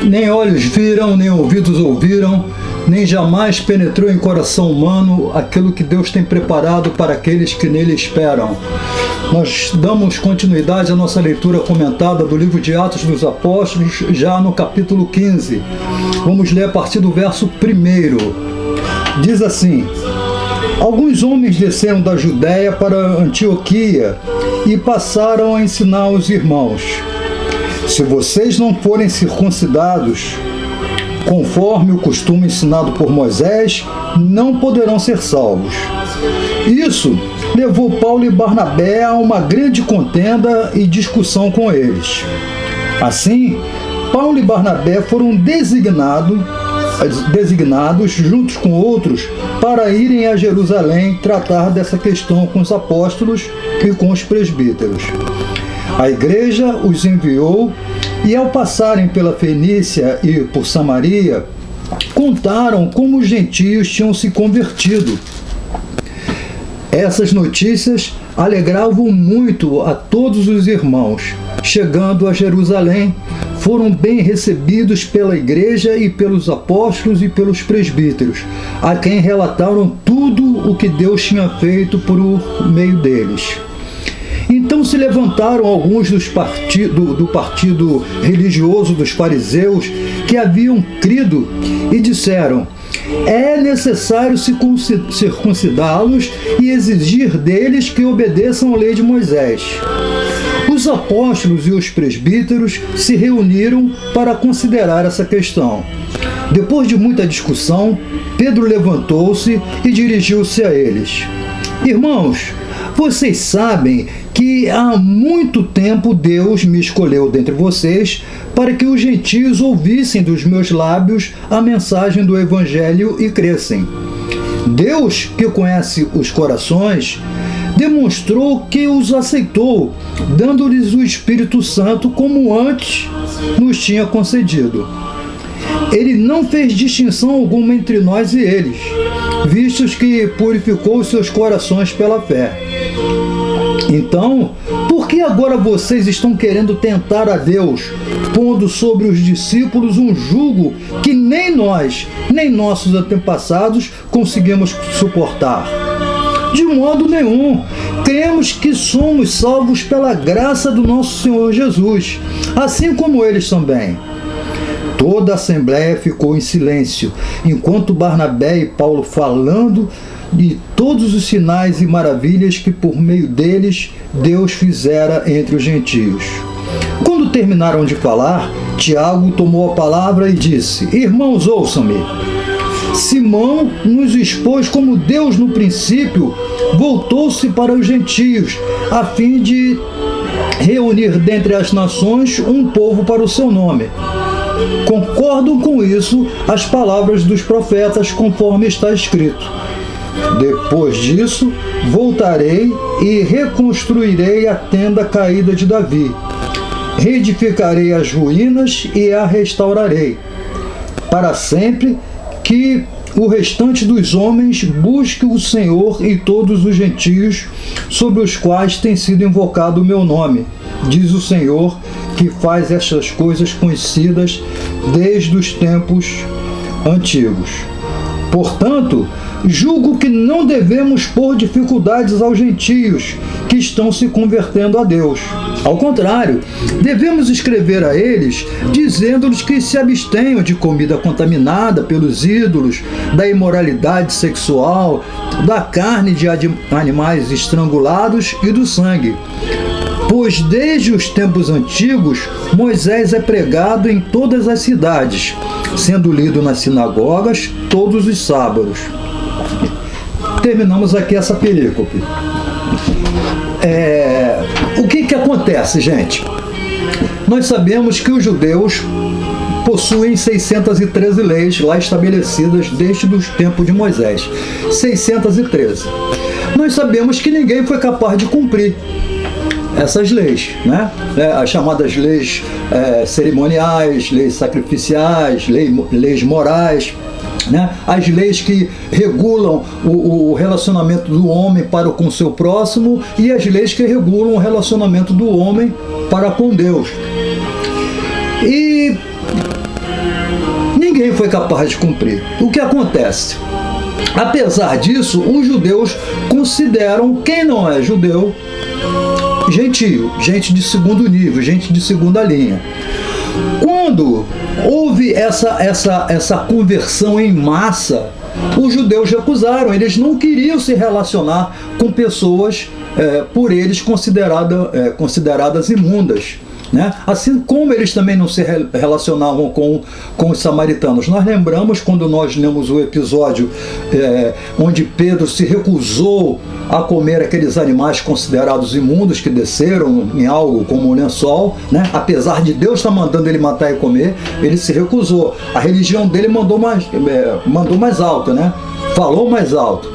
Nem olhos viram, nem ouvidos ouviram, nem jamais penetrou em coração humano aquilo que Deus tem preparado para aqueles que nele esperam. Nós damos continuidade à nossa leitura comentada do livro de Atos dos Apóstolos, já no capítulo 15. Vamos ler a partir do verso 1. Diz assim: alguns homens desceram da Judéia para Antioquia e passaram a ensinar aos irmãos: se vocês não forem circuncidados, conforme o costume ensinado por Moisés, não poderão ser salvos. Isso levou Paulo e Barnabé a uma grande contenda e discussão com eles. Assim, Paulo e Barnabé foram designados juntos com outros para irem a Jerusalém tratar dessa questão com os apóstolos e com os presbíteros. A igreja os enviou e, ao passarem pela Fenícia e por Samaria, contaram como os gentios tinham se convertido. Essas notícias alegravam muito a todos os irmãos. Chegando a Jerusalém, foram bem recebidos pela igreja e pelos apóstolos e pelos presbíteros, a quem relataram tudo o que Deus tinha feito por meio deles. Então se levantaram alguns do partido religioso dos fariseus que haviam crido e disseram: é necessário circuncidá-los e exigir deles que obedeçam à lei de Moisés. Os apóstolos e os presbíteros se reuniram para considerar essa questão. Depois de muita discussão, Pedro levantou-se e dirigiu-se a eles: irmãos, vocês sabem que há muito tempo Deus me escolheu dentre vocês para que os gentios ouvissem dos meus lábios a mensagem do Evangelho e crescem. Deus, que conhece os corações, demonstrou que os aceitou, dando-lhes o Espírito Santo como antes nos tinha concedido. Ele não fez distinção alguma entre nós e eles, vistos que purificou os seus corações pela fé. Então, por que agora vocês estão querendo tentar a Deus, pondo sobre os discípulos um jugo que nem nós, nem nossos antepassados conseguimos suportar? De modo nenhum. Cremos que somos salvos pela graça do nosso Senhor Jesus, assim como eles também. Toda a assembleia ficou em silêncio, enquanto Barnabé e Paulo falando de todos os sinais e maravilhas que por meio deles Deus fizera entre os gentios. Quando terminaram de falar, Tiago tomou a palavra e disse: irmãos, ouçam-me. Simão nos expôs como Deus no princípio voltou-se para os gentios, a fim de reunir dentre as nações um povo para o seu nome. Concordam com isso as palavras dos profetas, conforme está escrito: depois disso, voltarei e reconstruirei a tenda caída de Davi. Reedificarei as ruínas e a restaurarei, para sempre que o restante dos homens busque o Senhor e todos os gentios sobre os quais tem sido invocado o meu nome, diz o Senhor, que faz estas coisas conhecidas desde os tempos antigos. Portanto, julgo que não devemos pôr dificuldades aos gentios que estão se convertendo a Deus. Ao contrário, devemos escrever a eles, dizendo-lhes que se abstenham de comida contaminada pelos ídolos, da imoralidade sexual, da carne de animais estrangulados e do sangue. Pois desde os tempos antigos, Moisés é pregado em todas as cidades, sendo lido nas sinagogas todos os sábados. Terminamos aqui essa perícope. O que acontece, gente? Nós sabemos que os judeus possuem 613 leis lá estabelecidas desde os tempos de Moisés. 613. Nós sabemos que ninguém foi capaz de cumprir essas leis, né? As chamadas leis cerimoniais, leis sacrificiais, leis morais, né? As leis que regulam o relacionamento do homem para com o seu próximo e as leis que regulam o relacionamento do homem para com Deus. E ninguém foi capaz de cumprir. O que acontece? Apesar disso, os judeus consideram quem não é judeu gentio, gente de segundo nível, gente de segunda linha. Quando houve essa conversão em massa, os judeus recusaram, eles não queriam se relacionar com pessoas por eles consideradas imundas, né? Assim como eles também não se relacionavam com os samaritanos. Nós lembramos quando nós lemos o episódio onde Pedro se recusou a comer aqueles animais considerados imundos que desceram em algo como um lençol, né? Apesar de Deus estar mandando ele matar e comer, ele se recusou. A religião dele mandou mais alto, né? Falou mais alto.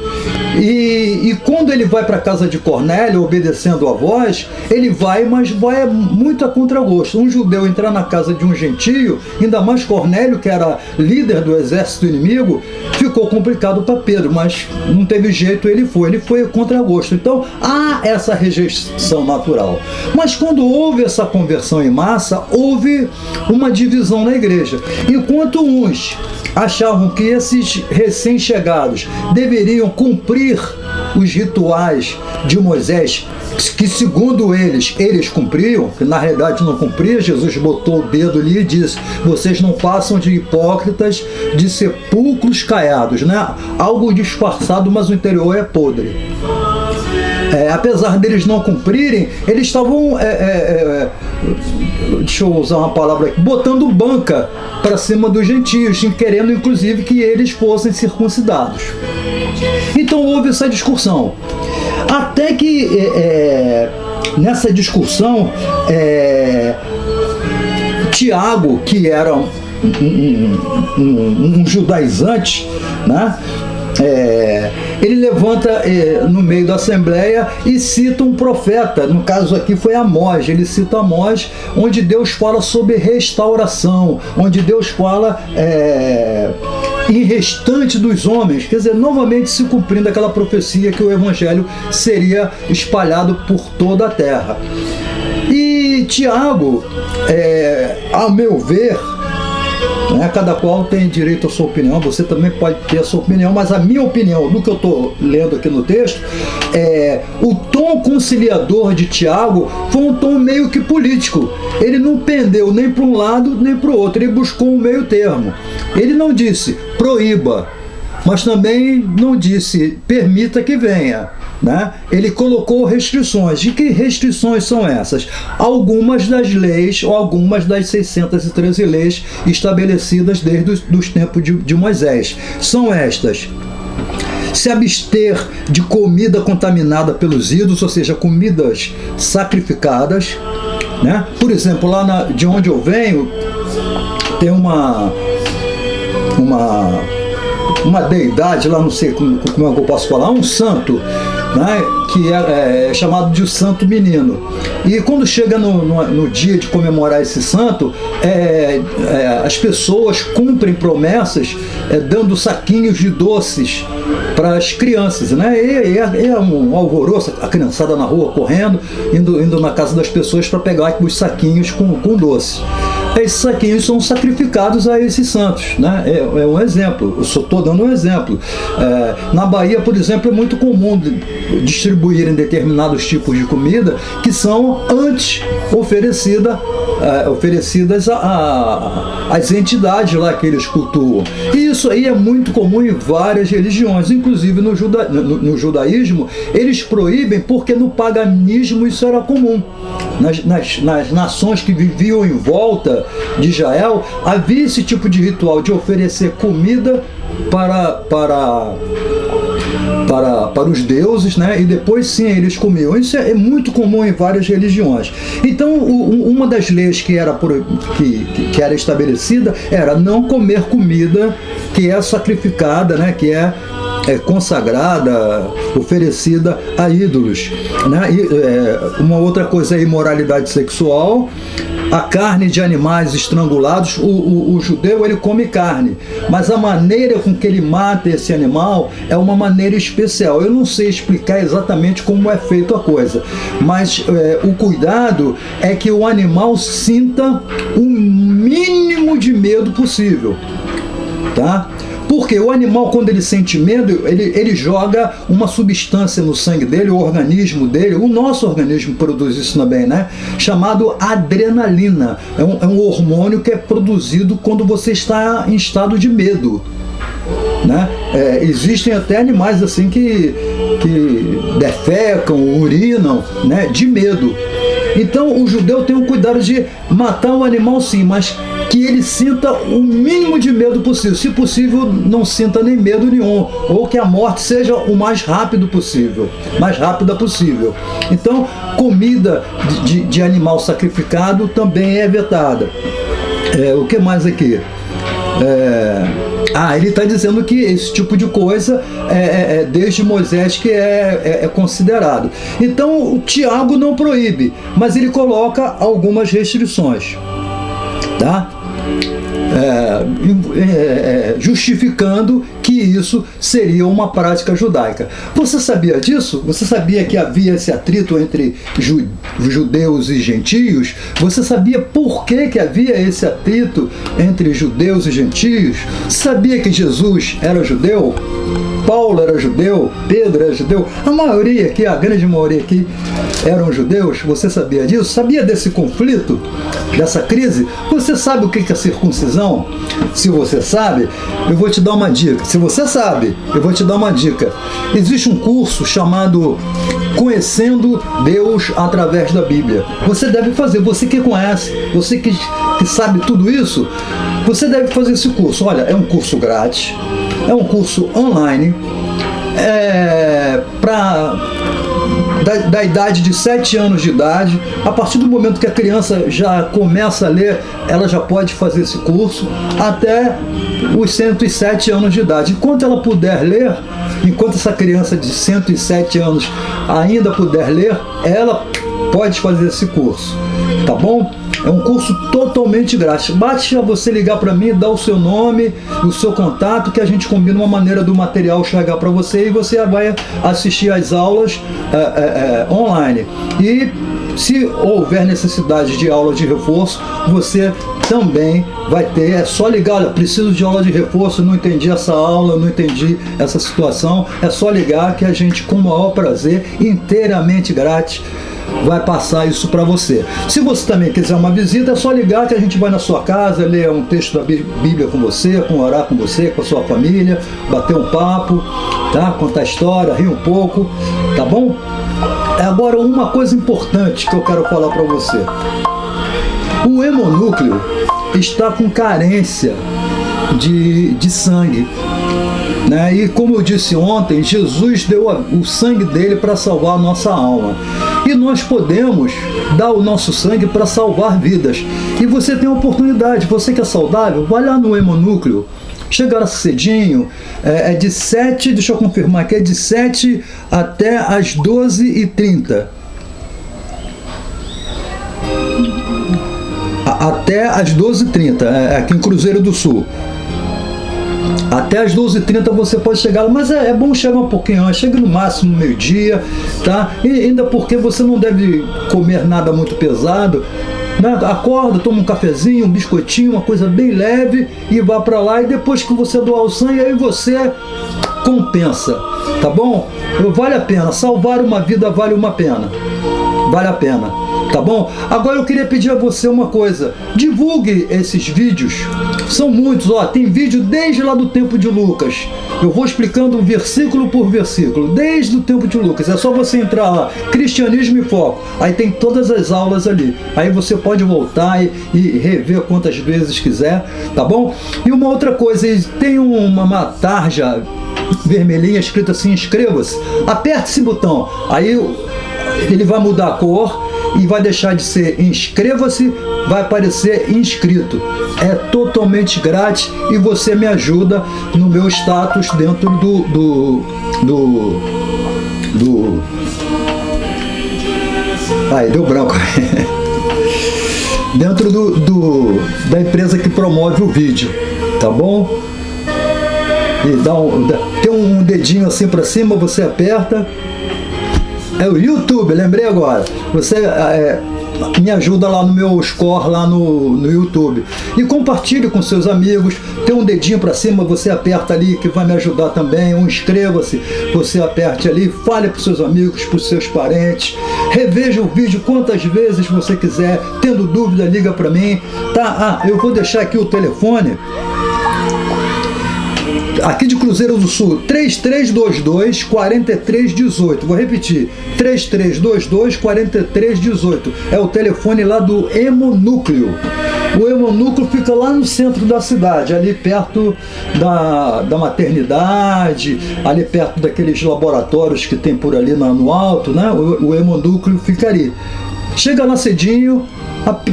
E quando ele vai para a casa de Cornélio, obedecendo a voz, ele vai, mas vai muito a contragosto. Um judeu entrar na casa de um gentio, ainda mais Cornélio, que era líder do exército inimigo, ficou complicado para Pedro, mas não teve jeito, ele foi a contragosto. Então há essa rejeição natural. Mas quando houve essa conversão em massa, houve uma divisão na igreja. Enquanto uns achavam que esses recém-chegados deveriam cumprir os rituais de Moisés, que segundo eles cumpriam, que na realidade não cumpria. Jesus botou o dedo ali e disse: vocês não passam de hipócritas de sepulcros caiados, né? Algo disfarçado, mas o interior é podre. Apesar deles não cumprirem, eles estavam, deixa eu usar uma palavra aqui, botando banca para cima dos gentios, querendo inclusive que eles fossem circuncidados. Então houve essa discussão. Até que nessa discussão, Tiago, que era um judaizante, né? Ele levanta no meio da assembleia e cita um profeta, no caso aqui foi Amós. Ele cita Amós, onde Deus fala sobre restauração, onde Deus fala em restante dos homens, quer dizer, novamente se cumprindo aquela profecia que o evangelho seria espalhado por toda a terra. E Tiago, a meu ver, cada qual tem direito à sua opinião, você também pode ter a sua opinião, mas a minha opinião, do que eu estou lendo aqui no texto, o tom conciliador de Tiago foi um tom meio que político. Ele não pendeu nem para um lado nem para o outro, ele buscou um meio termo. Ele não disse proíba, mas também não disse permita que venha, né? Ele colocou restrições. De que restrições são essas? Algumas das leis, ou algumas das 613 leis estabelecidas desde os tempos de Moisés. São estas: se abster de comida contaminada pelos ídolos, ou seja, comidas sacrificadas, né? Por exemplo, lá de onde eu venho, tem uma deidade, lá não sei como é que eu posso falar, um santo, né, que é chamado de Santo Menino. E quando chega no dia de comemorar esse santo, as pessoas cumprem promessas dando saquinhos de doces para as crianças, né? É um alvoroço, a criançada na rua correndo, indo na casa das pessoas para pegar os saquinhos com doce. Esses saquinhos são sacrificados a esses santos, né? É um exemplo, eu só estou dando um exemplo. Na Bahia, por exemplo, é muito comum distribuírem determinados tipos de comida que são antes oferecidas às entidades lá que eles cultuam. E isso aí é muito comum em várias religiões, inclusive no judaísmo, eles proíbem porque no paganismo isso era comum. Nas nações que viviam em volta de Israel, havia esse tipo de ritual de oferecer comida para os deuses, né? E depois sim eles comiam. Isso é muito comum em várias religiões. Então uma das leis que era estabelecida era não comer comida que é sacrificada, né? Que é consagrada, oferecida a ídolos, né? E, uma outra coisa é a imoralidade sexual. A carne de animais estrangulados, o judeu ele come carne, mas a maneira com que ele mata esse animal é uma maneira especial. Eu não sei explicar exatamente como é feita a coisa, mas o cuidado é que o animal sinta o mínimo de medo possível. tá? Porque o animal, quando ele sente medo, ele joga uma substância no sangue dele, o organismo dele, o nosso organismo produz isso também, né? Chamado adrenalina. É um hormônio que é produzido quando você está em estado de medo, né? Existem até animais assim que defecam, urinam, né? De medo. Então o judeu tem o cuidado de matar o animal sim, mas que ele sinta o mínimo de medo possível. Se possível, não sinta nem medo nenhum. Ou que a morte seja o mais rápido possível. Mais rápida possível. Então, comida de animal sacrificado também é vetada. O que mais aqui? Ele está dizendo que esse tipo de coisa desde Moisés que é considerado. Então o Tiago não proíbe, mas ele coloca algumas restrições, tá? Justificando que isso seria uma prática judaica. Você sabia disso? Você sabia que havia esse atrito entre judeus e gentios? Você sabia por que havia esse atrito entre judeus e gentios? Sabia que Jesus era judeu? Paulo era judeu? Pedro era judeu? A maioria aqui, a grande maioria aqui, eram judeus. Você sabia disso? Sabia desse conflito? Dessa crise? Você sabe o que é circuncisão? Se você sabe, eu vou te dar uma dica. Se você sabe, eu vou te dar uma dica. Existe um curso chamado Conhecendo Deus através da Bíblia. Você deve fazer, você que conhece, você que sabe tudo isso, você deve fazer esse curso. Olha, é um curso grátis, é um curso online, da idade de 7 anos de idade. A partir do momento que a criança já começa a ler, ela já pode fazer esse curso até os 107 anos de idade. Enquanto ela puder ler, enquanto essa criança de 107 anos ainda puder ler, ela pode fazer esse curso, tá bom? É um curso totalmente grátis. Basta você ligar para mim, dar o seu nome, o seu contato, que a gente combina uma maneira do material chegar para você e você vai assistir às aulas online. E se houver necessidade de aula de reforço, você também vai ter. É só ligar, olha, preciso de aula de reforço, não entendi essa aula, não entendi essa situação. É só ligar que a gente, com o maior prazer, inteiramente grátis, vai passar isso para você. Se você também quiser uma visita, é só ligar que a gente vai na sua casa, ler um texto da Bíblia com você, orar com você, com a sua família, bater um papo, tá? Contar história, rir um pouco, tá bom? Agora, uma coisa importante que eu quero falar para você. O hemonúcleo está com carência de sangue, né? E como eu disse ontem, Jesus deu o sangue dele para salvar a nossa alma. E nós podemos dar o nosso sangue para salvar vidas. E você tem a oportunidade, você que é saudável, vai lá no hemonúcleo. Chegar cedinho, de 7, deixa eu confirmar aqui, é de 7 até as 12h30. Até as 12h30, aqui em Cruzeiro do Sul. Até as 12h30 você pode chegar, mas é bom chegar um pouquinho antes, chega no máximo meio-dia, tá? E ainda porque você não deve comer nada muito pesado, né? Acorda, toma um cafezinho, um biscoitinho, uma coisa bem leve e vá para lá, e depois que você doar o sangue, aí você compensa, tá bom? Vale a pena, salvar uma vida vale uma pena, vale a pena, tá bom? Agora eu queria pedir a você uma coisa, divulgue esses vídeos, são muitos, ó, tem vídeo desde lá do tempo de Lucas, eu vou explicando versículo por versículo, desde o tempo de Lucas, é só você entrar lá, Cristianismo em Foco, aí tem todas as aulas ali, aí você pode voltar e rever quantas vezes quiser, tá bom? E uma outra coisa, tem uma tarja vermelhinha escrita assim, inscreva-se, aperte esse botão, aí ele vai mudar a cor e vai deixar de ser inscreva-se, vai aparecer inscrito. É totalmente grátis e você me ajuda no meu status dentro Ai, deu branco. Dentro da empresa que promove o vídeo, tá bom? E tem um dedinho assim para cima, você aperta. É o YouTube, lembrei agora. Você me ajuda lá no meu score, lá no YouTube. E compartilhe com seus amigos. Tem um dedinho para cima, você aperta ali, que vai me ajudar também. Inscreva-se, você aperte ali, fale para os seus amigos, para os seus parentes. Reveja o vídeo quantas vezes você quiser. Tendo dúvida, liga para mim, tá? Eu vou deixar aqui o telefone aqui de Cruzeiro do Sul, 3322-4318. Vou repetir, 3322-4318. É o telefone lá do Hemonúcleo. O Hemonúcleo fica lá no centro da cidade, ali perto da maternidade, ali perto daqueles laboratórios que tem por ali no alto, né? O Hemonúcleo fica ali. Chega lá cedinho,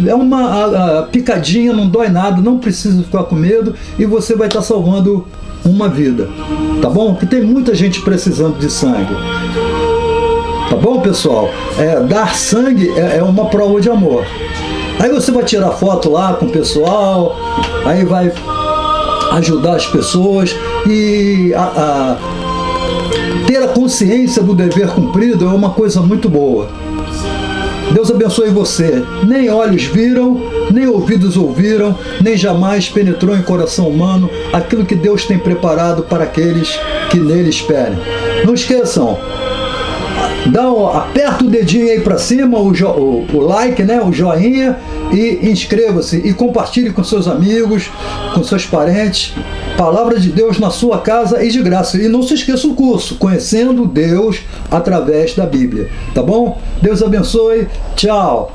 é uma picadinha, não dói nada, não precisa ficar com medo e você vai estar salvando uma vida, tá bom? Porque tem muita gente precisando de sangue, tá bom, pessoal? Dar sangue é uma prova de amor. Aí você vai tirar foto lá com o pessoal, aí vai ajudar as pessoas e ter a consciência do dever cumprido é uma coisa muito boa. Deus abençoe você. Nem olhos viram, nem ouvidos ouviram, nem jamais penetrou em coração humano aquilo que Deus tem preparado para aqueles que nele esperem. Não esqueçam, aperta o dedinho aí para cima, o like, né, o joinha, e inscreva-se e compartilhe com seus amigos, com seus parentes. Palavra de Deus na sua casa e de graça. E não se esqueça o curso, Conhecendo Deus através da Bíblia. Tá bom? Deus abençoe. Tchau.